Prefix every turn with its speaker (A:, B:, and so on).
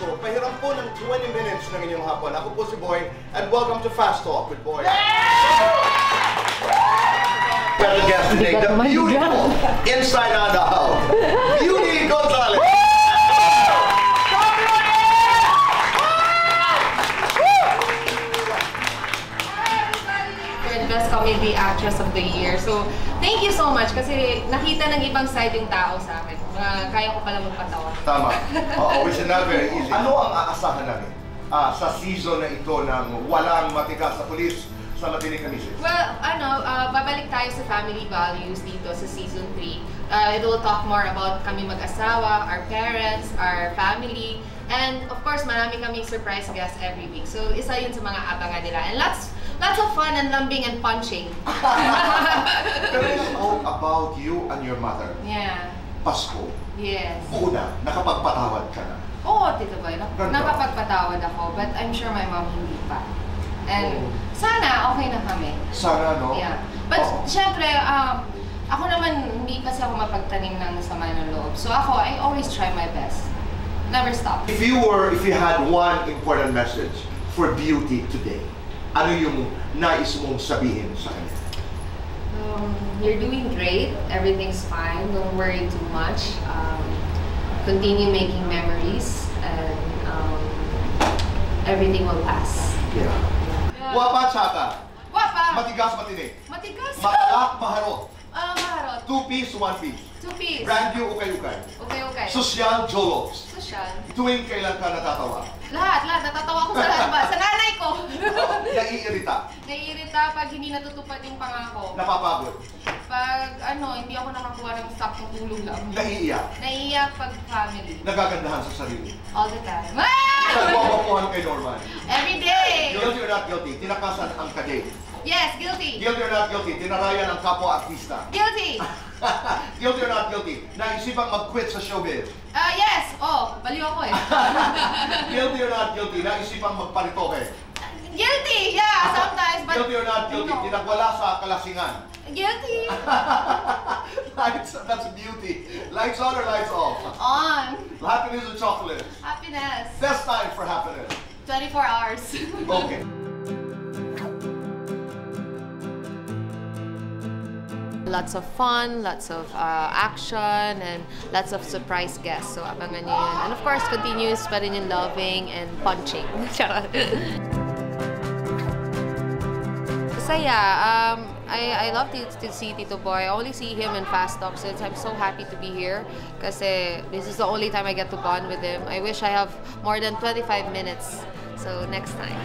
A: So, pahiram po ng 20 minutes ng inyong hapon. Ako po si Boy, and welcome to Fast Talk with Boy. Special guest today, the beautiful, inside out out, Beauty Gonzalez.
B: Best Comedy Actress of the Year. So, thank you so much kasi nakita ng ibang side yung tao sa akin. Kaya ko pala magpatawa.
A: Tama. Which is not very easy. Ano ang aasahan namin sa season na ito ng walang matigas sa pulis sa Matinik na Misis?
B: Well, babalik tayo sa family values dito sa season 3. It will talk more about kami mag-asawa, our parents, our family, and of course, marami kaming surprise guests every week. So, isa yun sa mga abangan nila. And lots of fun and lambing and punching.
A: Pero let's talk about you and your mother.
B: Yeah.
A: Pasko.
B: Yes.
A: Una, nakapagpatawad ka na.
B: Oo, Tito Boy. Nakapagpatawad ako, but I'm sure my mom hindi pa. And sana okay na kami.
A: Sana, no?
B: Yeah. But syempre, ako naman hindi kasi ako mapagtanim ng sama ng loob. So ako, I always try my best. Never stop.
A: If you had one important message for Beauty today, ano yung nais mong sabihin sa kanya?
B: You're doing great. Everything's fine. Don't worry too much. Continue making memories, and everything will pass.
A: Yeah. Wapa, tsaka.
B: Wapa!
A: Matigas, matinik.
B: Matigas!
A: Makalak, maharot.
B: Maharot.
A: 2 piece, 1 piece.
B: 2 piece.
A: Brand new, ukay-ukay.
B: Okay.
A: Sosyal, jolos.
B: Sosyal.
A: Tuwing kailan ka natatawa?
B: Lahat. Natatawa ko sa lahat. Sa nanay ko.
A: Naiirita.
B: Naiirita pag hindi natutupad yung pangako.
A: Napapagod.
B: Pag hindi ako nakakuha ng saktong tulog lang.
A: Naiiyak.
B: Naiiyak pag family.
A: Nagagandahan sa sarili.
B: All the time.
A: Nagwawapuhan kay Norman.
B: Every day.
A: Guilty or not guilty? Tinakasan ang kadate.
B: Yes, guilty.
A: Guilty or not guilty? Tinarayan ang kapwa-artista.
B: Guilty.
A: Guilty or not guilty? Naisipang mag-quit sa showbiz.
B: Yes. Baliw ako eh.
A: Guilty or not guilty? Naisipang magparitoke.
B: Guilty. Yeah, sometimes. But
A: Guilty or not guilty?
B: no.
A: Tinagwala sa kalasingan.
B: Guilty.
A: That's Beauty. Lights on or lights off?
B: On.
A: Happiness or chocolate?
B: Happiness.
A: Best time for happiness.
B: 24 hours.
A: Okay.
B: Lots of fun, lots of action, and lots of surprise guests. So abangan nyo yun. And of course, continuous pa rin yung loving and punching. Saya. I love to see Tito Boy. I only see him in Fast Talk, so I'm so happy to be here kasi this is the only time I get to bond with him. I wish I have more than 25 minutes. So next time.